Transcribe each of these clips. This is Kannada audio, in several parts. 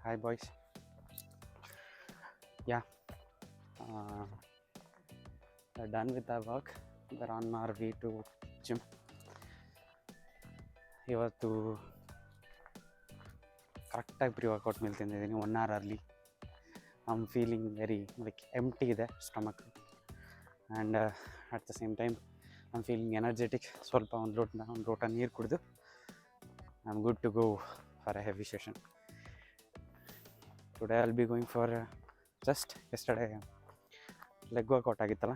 Hi boys. Yeah, we're done with our work. We're on our way to gym. ಇವತ್ತು ಕರೆಕ್ಟಾಗಿ ಪ್ರೀ ವರ್ಕೌಟ್ ಮೀಲ್ ತಿಂದಿದ್ದೀನಿ 1 hour early. I am feeling very like empty ಇದೆ stomach and at the same time I am feeling energetic. ಸ್ವಲ್ಪ ಒಂದು ಲೋಟ ನೀರು ಕುಡಿದು I am good to go for a heavy session. Today I will be going for just yesterday leg workout ಆಗಿತ್ತಲ್ಲ.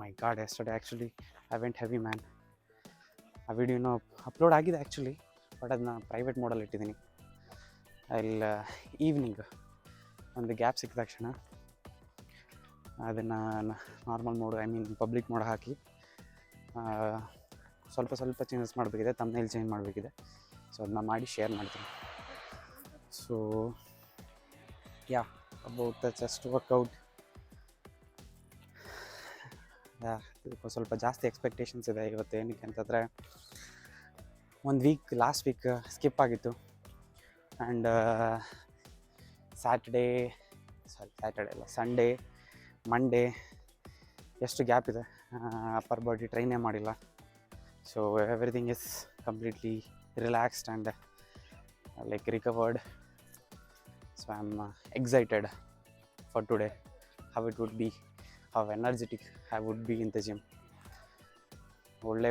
My God, yesterday actually I went heavy man. ಆ ವಿಡಿಯೋನ ಅಪ್ಲೋಡ್ ಆಗಿದೆ ಆ್ಯಕ್ಚುಲಿ, ಬಟ್ ಅದನ್ನ ಪ್ರೈವೇಟ್ ಮೋಡಲ್ಲಿ ಇಟ್ಟಿದ್ದೀನಿ. ಅಲ್ಲಿ ಈವ್ನಿಂಗ್ ಒಂದು ಗ್ಯಾಪ್ ಸಿಕ್ಕಿದ ತಕ್ಷಣ ಅದನ್ನು normal mode, I mean public mode ಹಾಕಿ ಸ್ವಲ್ಪ ಚೇಂಜಸ್ ಮಾಡಬೇಕಿದೆ, ತಮ್ನೇಲ್ ಚೇಂಜ್ ಮಾಡಬೇಕಿದೆ. ಸೊ ಅದನ್ನ ಮಾಡಿ ಶೇರ್ ಮಾಡ್ತೀನಿ. So yeah, about the chest workout, ಸ್ವಲ್ಪ ಜಾಸ್ತಿ ಎಕ್ಸ್ಪೆಕ್ಟೇಷನ್ಸ್ ಇದೆ ಇವತ್ತು. ಏನಕ್ಕೆ ಅಂತಂದರೆ ಒಂದು ಲಾಸ್ಟ್ ವೀಕ್ ಸ್ಕಿಪ್ ಆಗಿತ್ತು ಆ್ಯಂಡ್ ಸ್ಯಾಟರ್ಡೇ ಅಲ್ಲ, ಸಂಡೇ, ಮಂಡೇ ಎಷ್ಟು ಗ್ಯಾಪ್ ಇದೆ. ಅಪ್ಪರ್ ಬಾಡಿ ಟ್ರೈನೇ ಮಾಡಿಲ್ಲ. So everything is completely relaxed and like recovered. So I am excited for today, how it would be, how energetic I would be in the gym. ಒಳ್ಳೆ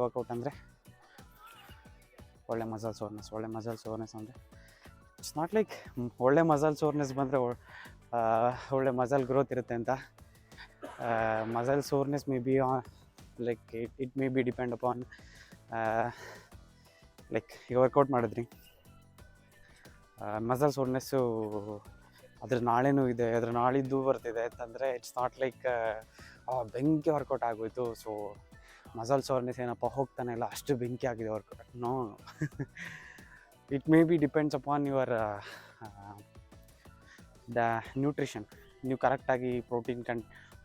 ವರ್ಕೌಟ್ ಅಂದರೆ ಒಳ್ಳೆ ಮಸಲ್ ಸೋರ್ನೆಸ್ ಅಂದರೆ ಇಟ್ಸ್ ನಾಟ್ ಲೈಕ್ ಒಳ್ಳೆ ಮಸಲ್ ಸೋರ್ನೆಸ್ ಬಂದರೆ ಒಳ್ಳೆ ಮಸಲ್ ಗ್ರೋತ್ ಇರುತ್ತೆ ಅಂತ. Muscle soreness may be like it may be depend upon like ಈಗ ವರ್ಕೌಟ್ ಮಾಡಿದ್ರಿ, ಮಸಲ್ ಸೋರ್ನೆಸ್ಸು ಅದ್ರ ನಾಳೆನೂ ಇದೆ, ಅದ್ರ ನಾಳಿದ್ದು ಬರ್ತಿದೆ ಅಂತಂದರೆ ಇಟ್ಸ್ ನಾಟ್ ಲೈಕ್ ಬೆಂಕಿ ವರ್ಕೌಟ್ ಆಗೋಯ್ತು. ಸೊ ಮಸಲ್ ಸೋರ್ನೆಸ್ ಏನಪ್ಪ ಹೋಗ್ತಾನೆ ಇಲ್ಲ, ಅಷ್ಟು ಬೆಂಕಿ ಆಗಿದೆ workout. No, it may be depends upon your the nutrition. ನೀವು ಕರೆಕ್ಟಾಗಿ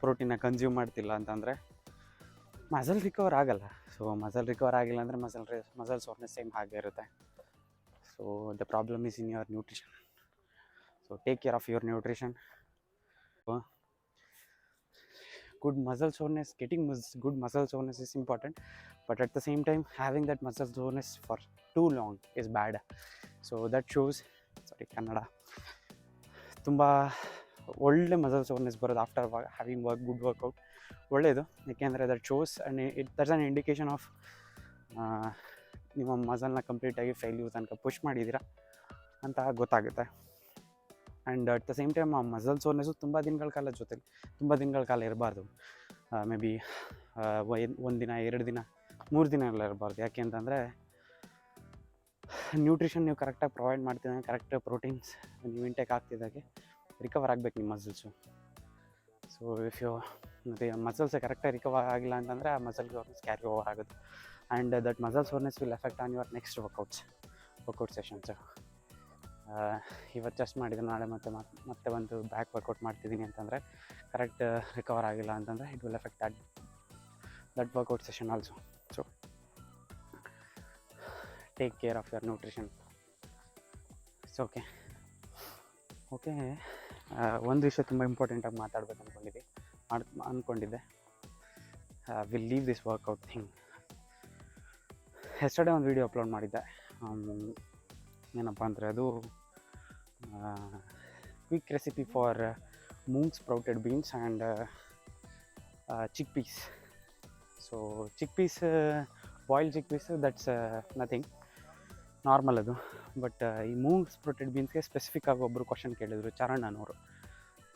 ಪ್ರೋಟೀನ ಕನ್ಸ್ಯೂಮ್ ಮಾಡ್ತಿಲ್ಲ ಅಂತಂದರೆ ಮಸಲ್ ರಿಕವರ್ ಆಗಲ್ಲ. ಸೊ ಮಸಲ್ ರಿಕವರ್ ಆಗಿಲ್ಲ ಅಂದರೆ ಮಸಲ್ ಸೋರ್ನೆಸ್ ಸೇಮ್ ಹಾಗೆ ಇರುತ್ತೆ. So the problem is in your nutrition. So take care of your nutrition. Good muscle soreness, good muscle soreness is important, but at the same time having that muscle soreness for too long is bad. So that shows, sorry Kannada, ತುಂಬ ಒಳ್ಳೆ ಮಸಲ್ ಸೋರ್ನೆಸ್ ಬರೋದು ಆಫ್ಟರ್ ಹ್ಯಾವಿಂಗ್ ಗುಡ್ ವರ್ಕೌಟ್ ಒಳ್ಳೆಯದು. ಏಕೆಂದರೆ that shows and that's on indication of ನಿಮ್ಮ ಮಸಲ್ನ ಕಂಪ್ಲೀಟಾಗಿ ಫೇಲ್ಯೂರ್ ತನಕ ಪುಷ್ ಮಾಡಿದ್ದೀರಾ ಅಂತ ಗೊತ್ತಾಗುತ್ತೆ. And at the same time ಆ ಮಸಲ್ ಸೋರ್ನೆಸ್ಸು ತುಂಬ ದಿನಗಳ ಕಾಲ ಇರಬಾರ್ದು. ಮೇ ಬಿ 1 ದಿನ 2 ದಿನ 3 ದಿನ ಎಲ್ಲ ಇರಬಾರ್ದು. ಯಾಕೆ ಅಂತಂದರೆ ನ್ಯೂಟ್ರಿಷನ್ ನೀವು ಕರೆಕ್ಟಾಗಿ ಪ್ರೊವೈಡ್ ಮಾಡ್ತಿದ್ದಂಗೆ, ಕರೆಕ್ಟ್ ಪ್ರೋಟೀನ್ಸ್ ನೀವು ಇಂಟೇಕ್ ಆಗ್ತಿದ್ದಾಗೆ ರಿಕವರ್ ಆಗಬೇಕು ನಿಮ್ಮ ಮಸಲ್ಸು. ಸೊ ಇಫ್ ಯು ಮತ್ತು ಮಸಲ್ಸ್ ಕರೆಕ್ಟಾಗಿ ರಿಕವರ್ ಆಗಿಲ್ಲ ಅಂತಂದರೆ ಆ ಮಸಲ್ ಕ್ಯಾರಿ ಓವರ್ ಆಗುತ್ತೆ. And that muscle soreness will effect on your next workout sessions. ಇವತ್ತು ಚೆಸ್ಟ್ ಮಾಡಿದರೆ ನಾಳೆ ಮತ್ತೆ ಒಂದು ಬ್ಯಾಕ್ ವರ್ಕೌಟ್ ಮಾಡ್ತಿದ್ದೀನಿ ಅಂತಂದರೆ ಕರೆಕ್ಟ್ ರಿಕವರ್ ಆಗಿಲ್ಲ ಅಂತಂದರೆ it will effect that workout session also. So take care of your nutrition. It's okay. ಒಂದು ವಿಷಯ ತುಂಬ ಇಂಪಾರ್ಟೆಂಟಾಗಿ ಮಾತಾಡ್ಬೇಕು ಅಂದ್ಕೊಂಡಿದ್ದೆ. Will leave this workout thing. Yesterday ಒಂದು ವಿಡಿಯೋ ಅಪ್ಲೋಡ್ ಮಾಡಿದ್ದೆ. ಏನಪ್ಪ ಅಂದರೆ ಅದು quick recipe for moong sprouted beans and chickpeas. So chickpeas, boiled chickpeas, that's nothing, normal ಅದು. ಬಟ್ ಈ ಮೂಂಗ್ ಸ್ಪ್ರೌಟೆಡ್ ಬೀನ್ಸ್ಗೆ ಸ್ಪೆಸಿಫಿಕ್ಕಾಗಿ ಒಬ್ಬರು ಕ್ವಶನ್ ಕೇಳಿದರು, ಚರಣ್ ಅನ್ನೋರು.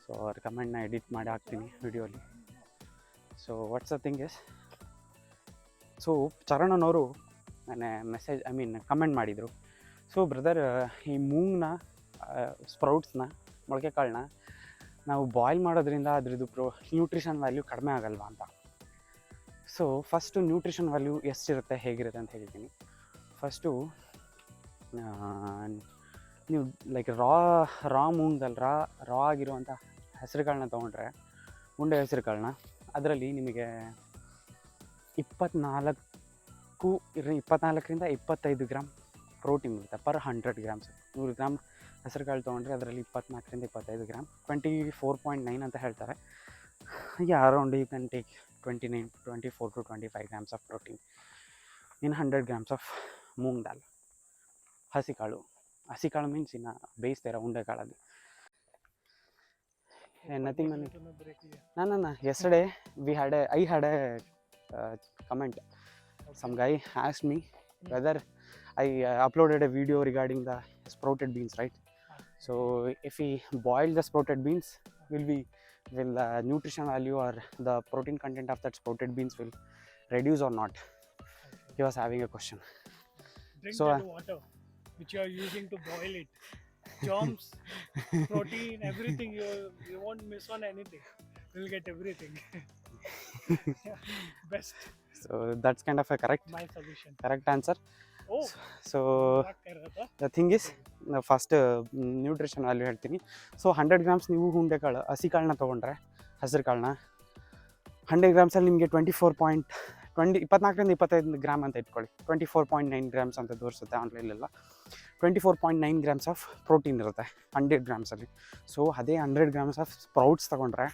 ಸೊ ಅವ್ರ ಕಮೆಂಟ್ನ ಎಡಿಟ್ ಮಾಡಿ ಹಾಕ್ತೀನಿ ವಿಡಿಯೋಲಿ. So what's the thing is, so Charan ಅನ್ನೋರು ನನ್ನ ಕಮೆಂಟ್ ಮಾಡಿದರು. ಸೊ ಬ್ರದರ್, ಈ ಮೂಂಗ್ನ ಸ್ಪ್ರೌಟ್ಸ್ನ, ಮೊಳಕೆ ಕಾಳನ್ನ ನಾವು ಬಾಯ್ಲ್ ಮಾಡೋದ್ರಿಂದ ಅದ್ರದ್ದು ನ್ಯೂಟ್ರಿಷನ್ ವ್ಯಾಲ್ಯೂ ಕಡಿಮೆ ಆಗಲ್ವಾ ಅಂತ. ಸೊ ಫಸ್ಟು ನ್ಯೂಟ್ರಿಷನ್ ವ್ಯಾಲ್ಯೂ ಎಷ್ಟಿರುತ್ತೆ, ಹೇಗಿರುತ್ತೆ ಅಂತ ಹೇಳ್ತೀನಿ. ಫಸ್ಟು ನೀವು ಲೈಕ್ ರಾ ಮೂಂಗ್ದಲ್ಲಿ ರಾ ಆಗಿರುವಂಥ ಹೆಸರುಗಳನ್ನ ತೊಗೊಂಡ್ರೆ, ಉಂಡೆ ಹೆಸರುಗಳನ್ನ, ಅದರಲ್ಲಿ ನಿಮಗೆ 24ರಿಂದ 25 ಗ್ರಾಮ್ ಪ್ರೋಟೀನ್ ಇರುತ್ತೆ ಪರ್ 100 ಗ್ರಾಮ್ಸ್. 100 ಗ್ರಾಮ್ ಹೆಸರು ಕಾಳು ತೊಗೊಂಡ್ರೆ ಅದರಲ್ಲಿ 24ರಿಂದ 25 ಗ್ರಾಮ್, 24.9 ಅಂತ ಹೇಳ್ತಾರೆ. Around you can take 24 to 25 grams of protein in 100 grams of moong dal. ಹಸಿಕಾಳು ಮೀನ್ಸ್ ಇನ್ನು ಬೇಯಿಸ್ತೀರ ಉಂಡೆ ಕಾಳಲ್ಲಿ. ನಥಿಂಗ್ ನಾನು yesterday I had a comment. Some guy asked me whether I uploaded a video regarding the sprouted beans, right? So if we boil the sprouted beans, will the nutrition value or the protein content of that sprouted beans will reduce or not? He was having a question. Drink So, that water which you are using to boil it. Germs, protein, everything. You won't miss on anything. You'll get everything. Best. So that's kind of a My solution. correct answer. Oh. So the thing is, first nutrition value ಹೇಳ್ತೀನಿ. ಸೊ 100 ಗ್ರಾಮ್ಸ್ ನೀವು ಉಂಡೆ ಕಾಳು ಹಸಿ ಕಾಳನ್ನ ತೊಗೊಂಡ್ರೆ, ಹಸಿರು ಕಾಳನ್ನ 100 ಗ್ರಾಮ್ಸಲ್ಲಿ ನಿಮಗೆ 24ರಿಂದ 25 ಗ್ರಾಮ್ ಅಂತ ಇಟ್ಕೊಳ್ಳಿ. 24.9 ಗ್ರಾಮ್ಸ್ ಅಂತ ತೋರಿಸುತ್ತೆ ಆನ್ಲೈನೆಲ್ಲ. 24.9 ಗ್ರಾಮ್ಸ್ ಆಫ್ ಪ್ರೋಟೀನ್ ಇರುತ್ತೆ 100 ಗ್ರಾಮ್ಸಲ್ಲಿ. ಸೊ ಅದೇ 100 ಗ್ರಾಮ್ಸ್ ಆಫ್ ಸ್ಪ್ರೌಟ್ಸ್ ತೊಗೊಂಡ್ರೆ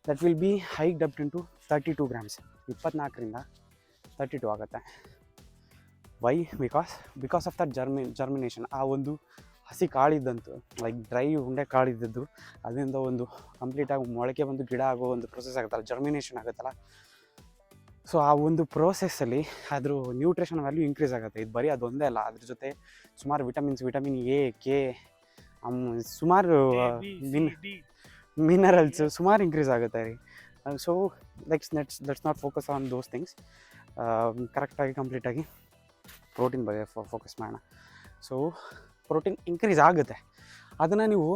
that will be hiked up to 32 grams. 24ರಿಂದ 32 ಆಗುತ್ತೆ. Why? Because of that germination. ಆ ಒಂದು ಹಸಿ ಕಾಳಿದ್ದಂತು ಲೈಕ್ ಡ್ರೈ ಉಂಡೆ ಕಾಳಿದ್ದದ್ದು ಅದರಿಂದ ಒಂದು ಕಂಪ್ಲೀಟಾಗಿ ಮೊಳಕೆ ಬಂದು ಗಿಡ ಆಗೋ ಒಂದು ಪ್ರೊಸೆಸ್ ಆಗುತ್ತಲ್ಲ, ಜರ್ಮಿನೇಷನ್ ಆಗುತ್ತಲ್ಲ. ಸೊ ಆ ಒಂದು ಪ್ರೋಸೆಸ್ಸಲ್ಲಿ ಅದ್ರ ನ್ಯೂಟ್ರಿಷನ್ ವ್ಯಾಲ್ಯೂ ಇನ್ಕ್ರೀಸ್ ಆಗುತ್ತೆ. ಇದು ಬರೀ ಅದೊಂದೇ ಅಲ್ಲ, ಅದ್ರ ಜೊತೆ ಸುಮಾರು ವಿಟಮಿನ್ ಎ, ಕೆ, ಸುಮಾರು ಮಿನರಲ್ಸ್ ಸುಮಾರು ಇನ್ಕ್ರೀಸ್ ಆಗುತ್ತೆ ರೀ. So let's not focus on those things. ಕರೆಕ್ಟಾಗಿ ಕಂಪ್ಲೀಟಾಗಿ ಪ್ರೋಟೀನ್ ಬಗ್ಗೆ ಫೋಕಸ್ ಮಾಡೋಣ. ಸೊ ಪ್ರೋಟೀನ್ ಇನ್ಕ್ರೀಸ್ ಆಗುತ್ತೆ. ಅದನ್ನು ನೀವು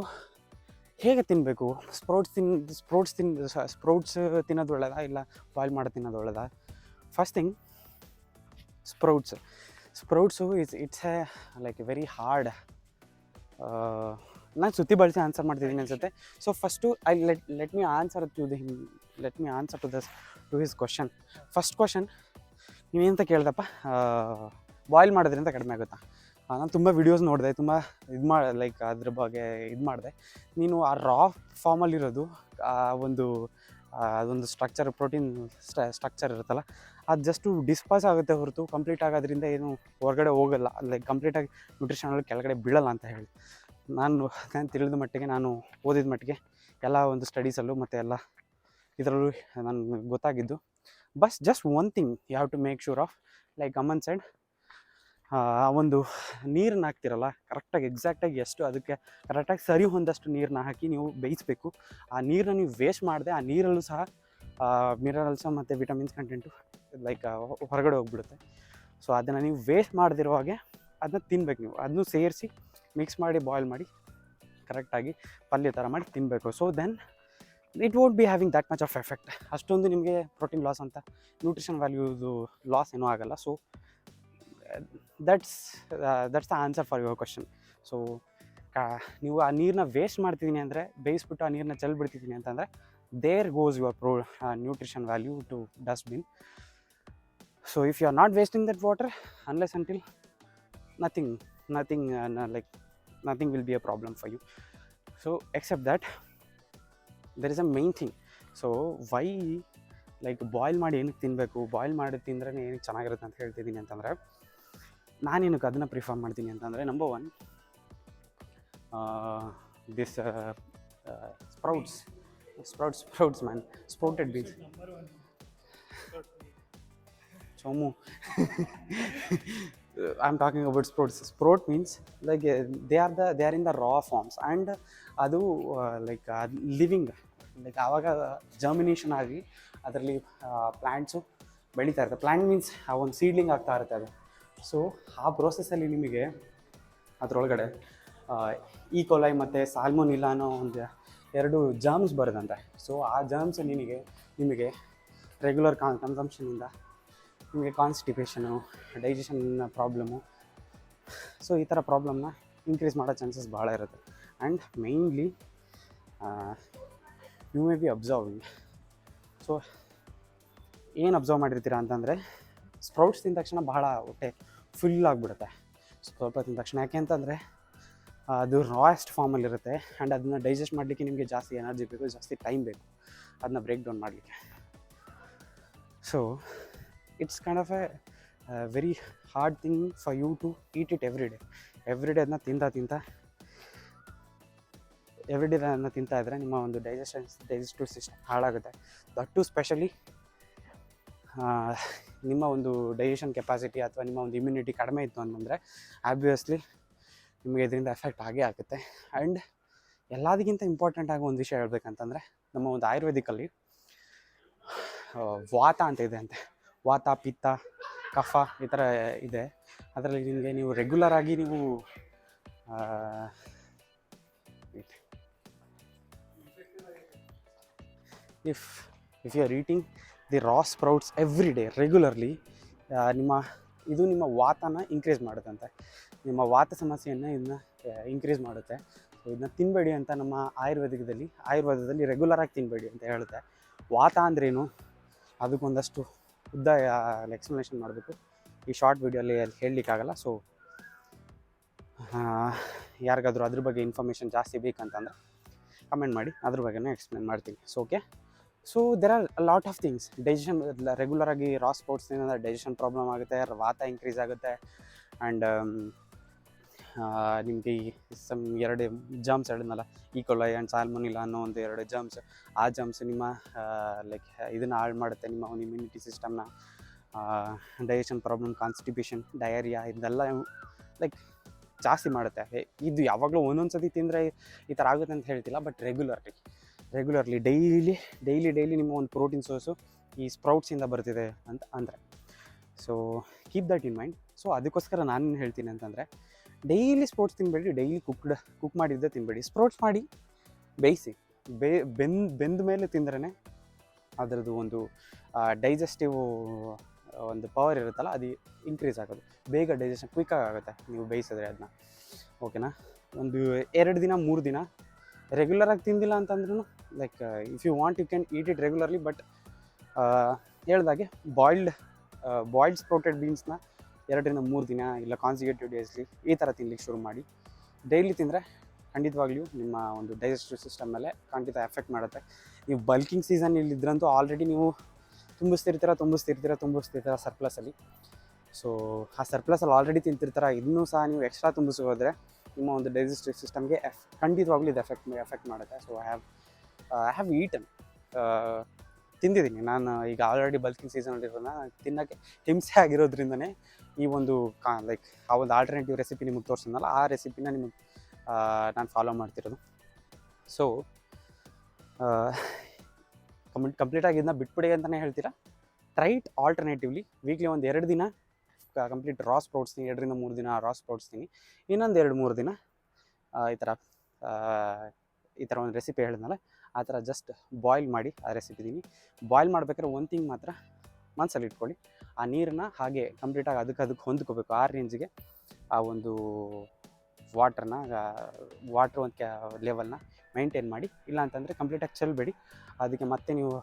ಹೇಗೆ ತಿನ್ನಬೇಕು? ಸ್ಪ್ರೌಟ್ಸ್ ತಿನ್ನೋದು ಒಳ್ಳೆಯದಾ ಇಲ್ಲ ಬಾಯ್ಲ್ ಮಾಡಿ ತಿನ್ನೋದು ಒಳ್ಳೆಯದಾ? First thing, sprouts it's a like very hard. ನಾನು ಸುತ್ತಿ ಬಳಸಿ ಆನ್ಸರ್ ಮಾಡ್ತಿದ್ದೀನಿ ಅನ್ಸುತ್ತೆ. So first let me answer to his question. First question ನೀವೇಂತ ಕೇಳ್ದಪ್ಪ, ಬಾಯ್ಲ್ ಮಾಡೋದ್ರಿಂದ ಕಡಿಮೆ ಆಗುತ್ತಾ? ನಾನು ತುಂಬ ವೀಡಿಯೋಸ್ ನೋಡಿದೆ, ತುಂಬ ಲೈಕ್ ಅದ್ರ ಬಗ್ಗೆ ಮಾಡಿದೆ. ನೀನು ಆ ರಾ ಫಾರ್ಮಲ್ಲಿರೋದು ಅದೊಂದು ಸ್ಟ್ರಕ್ಚರ್, ಪ್ರೋಟೀನ್ ಸ್ಟ್ರಕ್ಚರ್ ಇರುತ್ತಲ್ಲ, ಅದು ಜಸ್ಟು ಡಿಸ್ಪಾಸ್ ಆಗುತ್ತೆ ಹೊರತು ಕಂಪ್ಲೀಟ್ ಆಗೋದ್ರಿಂದ ಏನು ಹೊರಗಡೆ ಹೋಗಲ್ಲ, ಲೈಕ್ ಕಂಪ್ಲೀಟಾಗಿ ನ್ಯೂಟ್ರಿಷನಲ್ಲಿ ಕೆಳಗಡೆ ಬೀಳಲ್ಲ ಅಂತ ಹೇಳಿ ನಾನು ತಿಳಿದ ಮಟ್ಟಿಗೆ, ನಾನು ಓದಿದ ಮಟ್ಟಿಗೆ ಎಲ್ಲ ಒಂದು ಸ್ಟಡೀಸಲ್ಲೂ ಮತ್ತು ಎಲ್ಲ ಇದರಲ್ಲೂ ನನಗೆ ಗೊತ್ತಾಗಿದ್ದು. But just one thing you have to make sure of, like ಅಮ್ಮನ್ ಸೈಡ್ ಆ ಒಂದು ನೀರನ್ನ ಹಾಕ್ತಿರಲ್ಲ ಕರೆಕ್ಟಾಗಿ ಎಕ್ಸಾಕ್ಟಾಗಿ ಎಷ್ಟು ಅದಕ್ಕೆ ಕರೆಕ್ಟಾಗಿ ಸರಿ ಹೊಂದಷ್ಟು ನೀರನ್ನ ಹಾಕಿ ನೀವು ಬೇಯಿಸಬೇಕು. ಆ ನೀರನ್ನ ನೀವು ವೇಸ್ಟ್ ಮಾಡದೆ, ಆ ನೀರಲ್ಲೂ ಸಹ ಮಿನರಲ್ಸು ಮತ್ತು ವಿಟಮಿನ್ಸ್ ಕಂಟೆಂಟು ಲೈಕ್ ಹೊರಗಡೆ ಹೋಗ್ಬಿಡುತ್ತೆ. ಸೊ ಅದನ್ನು ನೀವು ವೇಸ್ಟ್ ಮಾಡದಿರೋ ಹಾಗೆ ಅದನ್ನ ತಿನ್ಬೇಕು. ನೀವು ಅದನ್ನು ಸೇರಿಸಿ ಮಿಕ್ಸ್ ಮಾಡಿ ಬಾಯ್ಲ್ ಮಾಡಿ ಕರೆಕ್ಟಾಗಿ ಪಲ್ಯ ಥರ ಮಾಡಿ ತಿನ್ನಬೇಕು. So then it won't be having that much of effect. ಅಷ್ಟೊಂದು ನಿಮಗೆ ಪ್ರೋಟೀನ್ ಲಾಸ್ ಅಂತ ನ್ಯೂಟ್ರಿಷನ್ ವ್ಯಾಲ್ಯೂದು ಲಾಸ್ ಏನೂ ಆಗೋಲ್ಲ. So that's the answer for your question. ಸೊ ನೀವು ಆ ನೀರನ್ನ ವೇಸ್ಟ್ ಮಾಡ್ತಿದ್ದೀನಿ ಅಂದರೆ, ಬೇಯಿಸ್ಬಿಟ್ಟು ಆ ನೀರನ್ನ ಚೆಲ್ಬಿಡ್ತಿದ್ದೀನಿ ಅಂತಂದರೆ, there goes your nutrition value to dustbin. So if you are not wasting that water unless until nothing will be a problem for you. So except that there is a main thing. So why like boil ಮಾಡಿ ಏನಕ್ಕೆ ತಿನ್ನಬೇಕು, ಬಾಯ್ಲ್ ಮಾಡಿ ತಿಂದ್ರೆ ಏನಕ್ಕೆ ಚೆನ್ನಾಗಿರುತ್ತೆ ಅಂತ ಹೇಳ್ತಿದ್ದೀನಿ ಅಂತಂದರೆ, ನಾನೇನಕ್ಕೆ ಅದನ್ನು ಪ್ರಿಫರ್ ಮಾಡ್ತೀನಿ ಅಂತಂದರೆ, number one, this sprouts man, sprouted beans. Chomu. I'm talking about sprouts. Sprout means like they are in the raw forms, and adu like living, like ಆವಾಗ ಜರ್ಮಿನೇಷನ್ ಆಗಿ ಅದರಲ್ಲಿ ಪ್ಲ್ಯಾಂಟ್ಸು ಬೆಳೀತಾ ಇರುತ್ತೆ. ಪ್ಲ್ಯಾಂಟ್ ಮೀನ್ಸ್ ಆ ಒಂದು ಸೀಡ್ಲಿಂಗ್ ಆಗ್ತಾ ಇರುತ್ತೆ ಅದು. ಸೊ ಆ ಪ್ರೋಸೆಸ್ಸಲ್ಲಿ ನಿಮಗೆ ಅದರೊಳಗಡೆ ಈಕೋಲೈ ಮತ್ತು ಸಾಲ್ಮೊನಿಲ್ಲಾ ಅನ್ನೋ ಒಂದು 2 ಜರ್ಮ್ಸ್ ಬರೋದಂತೆ. ಸೊ ಆ ಜರ್ಮ್ಸ್ ನಿಮಗೆ ರೆಗ್ಯುಲರ್ ಕನ್ಸಂಪ್ಷನಿಂದ ನಿಮಗೆ ಕಾನ್ಸ್ಟಿಪೇಷನು, ಡೈಜೆಷನ್ ಪ್ರಾಬ್ಲಮ್ಮು, ಸೊ ಈ ಥರ ಪ್ರಾಬ್ಲಮ್ನ ಇನ್ಕ್ರೀಸ್ ಮಾಡೋ ಚಾನ್ಸಸ್ ಭಾಳ ಇರುತ್ತೆ. And mainly you may be observing. So ಏನು ಅಬ್ಸರ್ವ್ ಮಾಡಿರ್ತೀರ ಅಂತಂದರೆ, ಸ್ಪ್ರೌಟ್ಸ್ ತಿಂದ ತಕ್ಷಣ ಬಹಳ ಹೊಟ್ಟೆ ಫುಲ್ ಆಗಿಬಿಡುತ್ತೆ. ಸ್ವಲ್ಪ ತಿಂದ ತಕ್ಷಣ. ಯಾಕೆ ಅಂತಂದರೆ ಅದು ರಾಯೆಸ್ಟ್ ಫಾರ್ಮಲ್ಲಿರುತ್ತೆ ಆ್ಯಂಡ್ ಅದನ್ನ ಡೈಜೆಸ್ಟ್ ಮಾಡಲಿಕ್ಕೆ ನಿಮಗೆ ಜಾಸ್ತಿ ಎನರ್ಜಿ ಬೇಕು, ಜಾಸ್ತಿ ಟೈಮ್ ಬೇಕು ಅದನ್ನ ಬ್ರೇಕ್ ಡೌನ್ ಮಾಡಲಿಕ್ಕೆ. So it's kind of a very hard thing for you to eat it every day ಅದನ್ನ ತಿಂತಾ ಇದ್ದರೆ ನಿಮ್ಮ ಒಂದು ಡೈಜೆಸ್ಟಿವ್ ಸಿಸ್ಟಮ್ ಹಾಳಾಗುತ್ತೆ. ದಟ್ ಟು ಸ್ಪೆಷಲಿ ನಿಮ್ಮ ಒಂದು ಡೈಜೆಷನ್ ಕೆಪಾಸಿಟಿ ಅಥವಾ ನಿಮ್ಮ ಒಂದು ಇಮ್ಯುನಿಟಿ ಕಡಿಮೆ ಇತ್ತು ಅಂತಂದರೆ ಆಬ್ವಿಯಸ್ಲಿ ನಿಮಗೆ ಇದರಿಂದ ಎಫೆಕ್ಟ್ ಆಗೇ ಆಗುತ್ತೆ. ಆ್ಯಂಡ್ ಎಲ್ಲದಕ್ಕಿಂತ ಇಂಪಾರ್ಟೆಂಟ್ ಆಗಿ ಒಂದು ವಿಷಯ ಹೇಳ್ಬೇಕಂತಂದರೆ, ನಮ್ಮ ಒಂದು ಆಯುರ್ವೇದಿಕಲ್ಲಿ ವಾತ ಅಂತ ಇದೆ ಅಂತೆ. ವಾತ, ಪಿತ್ತ, ಕಫ ಈ ಥರ ಇದೆ. ಅದರಲ್ಲಿ ನಿಮಗೆ ನೀವು ರೆಗ್ಯುಲರ್ ಆಗಿ ನೀವು if you are eating the raw sprouts every day regularly, ನಿಮ್ಮ ವಾತನ ಇನ್ಕ್ರೀಸ್ ಮಾಡುತ್ತಂತೆ. ನಿಮ್ಮ ವಾತ ಸಮಸ್ಯೆಯನ್ನು ಇದನ್ನ ಇನ್ಕ್ರೀಸ್ ಮಾಡುತ್ತೆ. ಸೊ ಇದನ್ನ ತಿನ್ನಬೇಡಿ ಅಂತ ನಮ್ಮ ಆಯುರ್ವೇದದಲ್ಲಿ ರೆಗ್ಯುಲರಾಗಿ ತಿನ್ನಬೇಡಿ ಅಂತ ಹೇಳುತ್ತೆ. ವಾತ ಅಂದ್ರೇನು ಅದಕ್ಕೊಂದಷ್ಟು ಉದ್ದ ಎಕ್ಸ್ಪ್ಲನೇಷನ್ ಮಾಡಬೇಕು, ಈ ಶಾರ್ಟ್ ವೀಡಿಯೋಲಿ ಅಲ್ಲಿ ಹೇಳಲಿಕ್ಕಾಗಲ್ಲ. ಸೊ ಯಾರಿಗಾದರೂ ಅದ್ರ ಬಗ್ಗೆ ಇನ್ಫಾರ್ಮೇಷನ್ ಜಾಸ್ತಿ ಬೇಕಂತಂದರೆ ಕಮೆಂಟ್ ಮಾಡಿ, ಅದ್ರ ಬಗ್ಗೆನೇ ಎಕ್ಸ್ಪ್ಲೇನ್ ಮಾಡ್ತೀನಿ. So okay, so there are lot of things. Digestion ರೆಗ್ಯುಲರಾಗಿ ರಾ ಸ್ಪೋರ್ಟ್ಸ್ನಿಂದ ಡೈಜೆಷನ್ ಪ್ರಾಬ್ಲಮ್ ಆಗುತ್ತೆ, ವಾತ ಇನ್ಕ್ರೀಸ್ ಆಗುತ್ತೆ. ಆ್ಯಂಡ್ ನಿಮಗೆ ಈ ಎರಡು ಜರ್ಮ್ಸ್ ಹೇಳಿದ್ನಲ್ಲ, ಈಕೋಲೈ ಆ್ಯಂಡ್ ಸಾಲ್ಮೊನಿಲಾ ಅನ್ನೋ ಒಂದು 2 ಜರ್ಮ್ಸ್, ಆ ಜರ್ಮ್ಸ್ ನಿಮ್ಮ ಲೈಕ್ ಇದನ್ನು ಹಾಳು ಮಾಡುತ್ತೆ, ನಿಮ್ಮ ಒಂದು ಇಮ್ಯುನಿಟಿ ಸಿಸ್ಟಮ್ನ. ಡೈಜೆಷನ್ ಪ್ರಾಬ್ಲಮ್, ಕಾನ್ಸ್ಟಿಪೇಷನ್, ಡಯರಿಯಾ ಇದೆಲ್ಲ ಲೈಕ್ ಜಾಸ್ತಿ ಮಾಡುತ್ತೆ. ಇದು ಯಾವಾಗಲೂ ಒಂದೊಂದು ಸತಿ ತಿಂದರೆ ಈ ಥರ ಆಗುತ್ತೆ ಅಂತ ಹೇಳ್ತಿಲ್ಲ, ಬಟ್ ರೆಗ್ಯುಲರ್ಲಿ ಡೈಲಿ ನಿಮ್ಮ ಒಂದು ಪ್ರೋಟೀನ್ ಸೋರ್ಸು ಈ ಸ್ಪ್ರೌಟ್ಸಿಂದ ಬರ್ತಿದೆ ಅಂತ ಅಂದರೆ, so keep that in mind. So ಅದಕ್ಕೋಸ್ಕರ ನಾನು ಹೇಳ್ತೀನಿ ಅಂತಂದರೆ, ಡೈಲಿ ಸ್ಪ್ರೌಟ್ಸ್ ತಿನ್ನಬೇಡಿ, ಡೈಲಿ ಕುಕ್ ಮಾಡಿದ್ದೆ ತಿನ್ನಬೇಡಿ. ಸ್ಪ್ರೌಟ್ಸ್ ಮಾಡಿ ಬೇಯಿಸಿ ಬೆಂದ ಮೇಲೆ ತಿಂದ್ರೇ ಅದರದ್ದು ಒಂದು ಡೈಜೆಸ್ಟಿವ್ ಒಂದು ಪವರ್ ಇರುತ್ತಲ್ಲ, ಅದು ಇನ್ಕ್ರೀಸ್ ಆಗೋದು. ಬೇಗ ಡೈಜೆಷನ್ ಕ್ವಿಕ್ಕಾಗಿ ಆಗುತ್ತೆ ನೀವು ಬೇಯಿಸಿದ್ರೆ ಅದನ್ನ. ಓಕೆನಾ? ಒಂದು 2 ದಿನ 3 ದಿನ ರೆಗ್ಯುಲರಾಗಿ ತಿಂದಿಲ್ಲ ಅಂತಂದ್ರೂ like if you want you can eat it regularly. But ಹೇಳ್ದಾಗೆ ಬಾಯ್ಲ್ಡ್ ಸ್ಪ್ರೌಟೆಡ್ ಬೀನ್ಸ್ನ 2 ರಿಂದ 3 ದಿನ ಇಲ್ಲ ಕಾನ್ಸಿಕ್ಯೂಟಿವ್ ಡೇಸ್ಲಿ ಈ ಥರ ತಿನ್ಲಿಕ್ಕೆ ಶುರು ಮಾಡಿ. ಡೈಲಿ ತಿಂದರೆ ಖಂಡಿತವಾಗ್ಲೂ ನಿಮ್ಮ ಒಂದು ಡೈಜೆಸ್ಟಿವ್ ಸಿಸ್ಟಮ್ ಮೇಲೆ ಖಂಡಿತ ಎಫೆಕ್ಟ್ ಮಾಡುತ್ತೆ. ನೀವು ಬಲ್ಕಿಂಗ್ ಸೀಸನಲ್ಲಿದ್ದರಂತೂ ಆಲ್ರೆಡಿ ನೀವು ತುಂಬಿಸ್ತಿರ್ತೀರ ಸರ್ಪ್ಲಸಲ್ಲಿ. ಸೊ ಆ ಸರ್ಪ್ಲಸಲ್ಲಿ ಆಲ್ರೆಡಿ ತಿಂತಿರ್ತಾರೆ, ಇನ್ನೂ ಸಹ ನೀವು ಎಕ್ಸ್ಟ್ರಾ ತುಂಬಿಸೋದ್ರೆ ನಿಮ್ಮ ಒಂದು ಡೈಜೆಸ್ಟಿವ್ ಸಿಸ್ಟಮ್ಗೆ ಖಂಡಿತವಾಗ್ಲೂ ಇದು ಎಫೆಕ್ಟ್ ಮಾಡುತ್ತೆ. ಸೊ ಐ ಹ್ಯಾವ್ ಈಟನ್, ತಿಂದಿದ್ದೀನಿ ನಾನು. ಈಗ ಆಲ್ರೆಡಿ ಬಲ್ಕಿಂಗ್ ಸೀಸನಲ್ಲಿರೋನ ತಿನ್ನೋಕ್ಕೆ ಹಿಂಸೆ ಆಗಿರೋದ್ರಿಂದನೇ ಈ ಒಂದು ಲೈಕ್ ಆ ಒಂದು ಆಲ್ಟರ್ನೇಟಿವ್ ರೆಸಿಪಿ ನಿಮಗೆ ತೋರಿಸಿದ್ನಲ್ಲ, ಆ ರೆಸಿಪಿನ ನಿಮಗೆ ನಾನು ಫಾಲೋ ಮಾಡ್ತಿರೋದು. ಸೊ ಕಂಪ್ಲೀಟಾಗಿ ಇದನ್ನ ಬಿಟ್ಬಿಡಿ ಅಂತಲೇ ಹೇಳ್ತೀರಾ? ಟ್ರೈಟ್ ಆಲ್ಟರ್ನೇಟಿವ್ಲಿ ವೀಕ್ಲಿ ಒಂದು 2 ದಿನ ಕಂಪ್ಲೀಟ್ ರಾ ಸ್ಪ್ರೌಟ್ಸ್ ತಿನ್ನಿ, 2 ರಿಂದ 3 ದಿನ ರಾ ಸ್ಪ್ರೌಟ್ಸ್ ತಿನ್ನಿ. ಇನ್ನೊಂದು 2-3 ದಿನ ಈ ಥರ ಒಂದು ರೆಸಿಪಿ ಹೇಳಿದ್ನಲ್ಲ, ಆ ಥರ ಜಸ್ಟ್ ಬಾಯ್ಲ್ ಮಾಡಿ ಆ ರೆಸಿಪಿ ತಿನ್ನಿ. ಬಾಯ್ಲ್ ಮಾಡ್ಬೇಕಾದ್ರೆ ಒಂದು ಥಿಂಗ್ ಮಾತ್ರ ಮನಸ್ಸಲ್ಲಿ ಇಟ್ಕೊಳ್ಳಿ, ಆ ನೀರನ್ನ ಹಾಗೆ ಕಂಪ್ಲೀಟಾಗಿ ಅದಕ್ಕೆ ಹೊಂದ್ಕೋಬೇಕು. ಆ ರೇಂಜಿಗೆ ಆ ಒಂದು ವಾಟ್ರ್ ಒಂದು ಲೆವೆಲ್ನ ಮೈಂಟೈನ್ ಮಾಡಿ. ಇಲ್ಲ ಅಂತಂದರೆ ಕಂಪ್ಲೀಟಾಗಿ ಚೆಲ್ಲಬೇಡಿ. ಅದಕ್ಕೆ ಮತ್ತೆ ನೀವು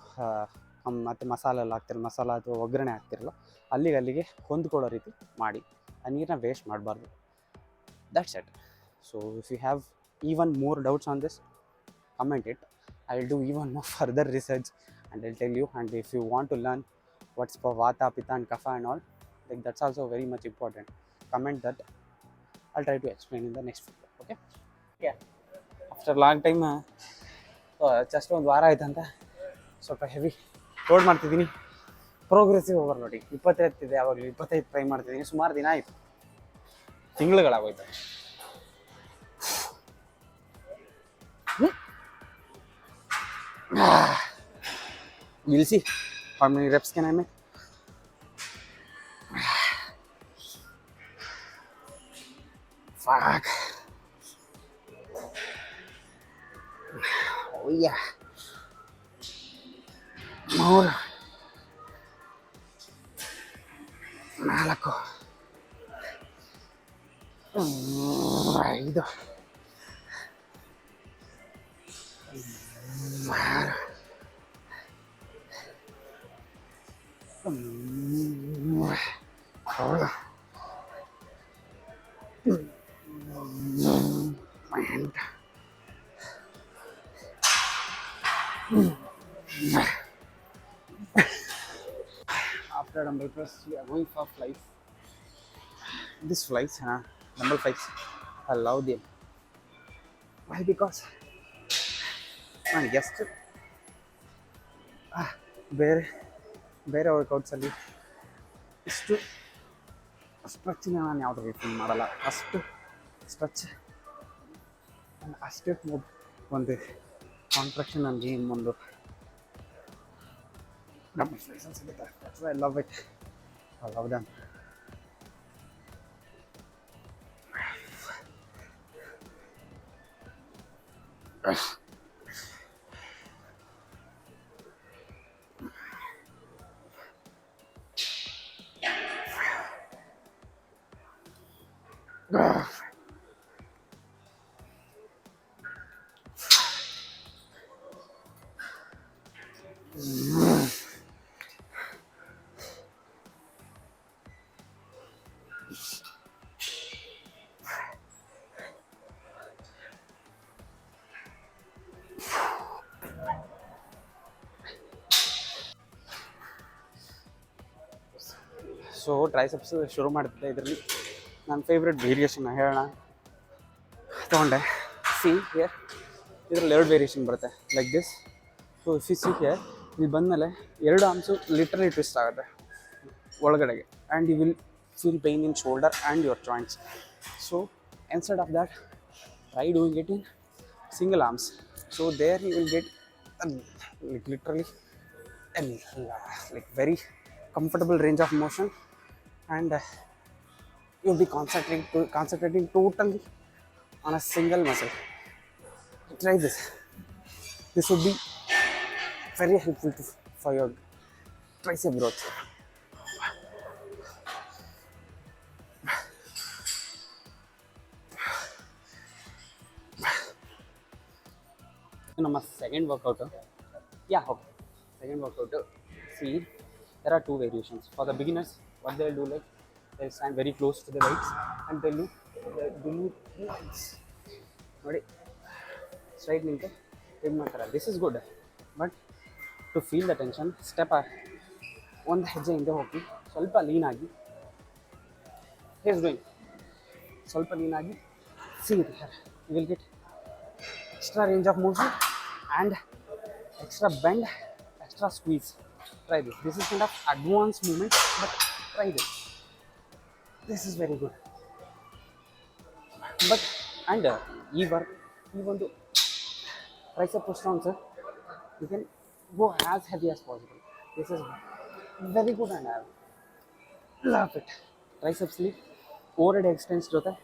ಮತ್ತು ಮಸಾಲ ಅಥವಾ ಒಗ್ಗರಣೆ ಹಾಕ್ತಿರಲ್ಲ, ಅಲ್ಲಿಗೆ ಹೊಂದ್ಕೊಳ್ಳೋ ರೀತಿ ಮಾಡಿ. ಆ ನೀರನ್ನ ವೇಸ್ಟ್ ಮಾಡಬಾರ್ದು. That's it. So if you have even more doubts on this, comment it. I will do even more further research and I'll tell you. And if you want to learn what's for Vata, Pitta and Kapha and all, like that's also very much important. Comment that. I'll try to explain in the next video. Okay? Yeah. After long time, just ಒಂದು ವಾರ ಆಯ್ತಂತ ಸ್ವಲ್ಪ ಹೆವಿ ಲೋಡ್ ಮಾಡ್ತಿದ್ದೀನಿ. ಪ್ರೋಗ್ರೆಸಿವ್ ಓವರ್ಲೋಡಿಂಗ್ 25 ಇದೆ, ಯಾವಾಗಲೂ 25 ಟ್ರೈ ಮಾಡ್ತಿದ್ದೀನಿ. ಸುಮಾರು ದಿನ ಆಯಿತು, ತಿಂಗಳುಗಳಾಗೋಯ್ತು. We'll see how many reps can I make. Fuck. Oh yeah. More. 4. 5. 6. And after dumbbell press, we are going for flies. These flies, dumbbell flies, I love them. Why? Because ನಾನು ಎಷ್ಟು ಬೇರೆ ಬೇರೆ ವರ್ಕೌಟ್ಸಲ್ಲಿ ಇಷ್ಟು ಸ್ಟ್ರೆಚ್ನ ನಾನು ಯಾವುದ್ರಲ್ಲಿ ಫೀಲ್ ಮಾಡಲ್ಲ. ಅಷ್ಟು ಸ್ಟ್ರೆಚ್ ಅಷ್ಟೇ ಒಂದು ಕಾಂಟ್ರಾಕ್ಷನ್ ನನಗೆ ಒಂದು ನಮ್ಮ ಫ್ಲೆಕ್ಸನ್ ಸಿಗುತ್ತೆ. I love it. I love dum. So triceps ಶುರು ಮಾಡ್ತಿದ್ದೆ. ಇದರಲ್ಲಿ ನನ್ನ ಫೇವ್ರೆಟ್ ವೇರಿಯೇಷನ್ ಹೇಳೋಣ ತೊಗೊಂಡೆ. ಸಿ ಹಿಯರ್ ಇದರಲ್ಲಿ 2 ವೇರಿಯೇಷನ್ ಬರುತ್ತೆ like this. So if you see here ಇಲ್ಲಿ ಬಂದಮೇಲೆ 2 ಆರ್ಮ್ಸು ಲಿಟ್ರಲಿ ಟ್ವಿಸ್ಟ್ ಆಗುತ್ತೆ ಒಳಗಡೆಗೆ, and you will feel pain in shoulder and your joints. So instead of that try doing it in single arms. So there you will get like literally like very comfortable range of motion, and you'll be concentrating totally on a single muscle. Try this. This would be very helpful for your tricep growth. ನಮ್ಮ second workout second workout C there are 2 variations. For the beginners, what they'll do, like they'll stand very close to the weights and they'll do legs. ನೋಡಿ ಸ್ಟ್ರೈಟ್ ನಿಂತು ಇದು ಮಾಡ್ತಾರೆ. This is good, but to feel the tension step ಒಂದು ಹೆಜ್ಜೆ ಹಿಂದೆ ಹೋಗಿ ಸ್ವಲ್ಪ ಲೀನಾಗಿ ಹೇಸ್ ಡೂಯಿಂಗ್ ಸ್ವಲ್ಪ ಲೀನಾಗಿ see it here you will get extra range of motion and extra bend, extra squeeze. Try this. This is kind of advanced movement, but try this. This is very good. But and even though tricep push downs, you can go as heavy as possible. This is very good and I love it. Triceps sleeve overhead extends ಜೊತೆ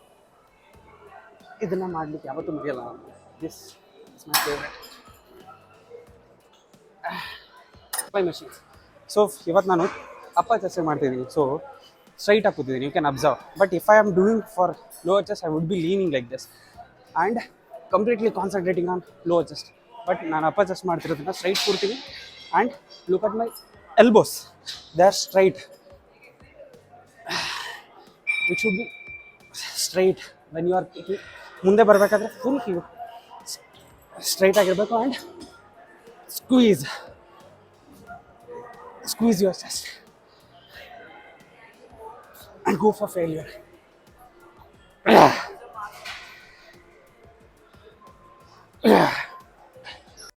ಇದನ್ನ ಮಾಡಲಿಕ್ಕೆ ಯಾವತ್ತೂ ಮುಗಿಯಲ್ಲ. This is my favorite. By machines. So ಇವತ್ತು ನಾನು ಅಪ್ಪರ್ ಚೆಸ್ಟ್ ಮಾಡ್ತಿದ್ದೀನಿ. ಸೊ ಸ್ಟ್ರೈಟ್ ಆಗಿ ಕೂತಿದ್ದೀನಿ, you can observe. But if I am doing for lower chest I would be leaning like this and completely concentrating on lower chest. But ನಾನು ಅಪ್ಪರ್ ಚೆಸ್ಟ್ ಮಾಡ್ತಿರೋದನ್ನ ಸ್ಟ್ರೈಟ್ ಕೂರ್ತೀನಿ and look at my elbows, they are straight. It should be straight when you are ಮುಂದೆ ಬರಬೇಕಾದ್ರೆ ಫುಲ್ ಹೀಗೆ ಸ್ಟ್ರೈಟ್ ಆಗಿರಬೇಕು and squeeze your chest and go for failure.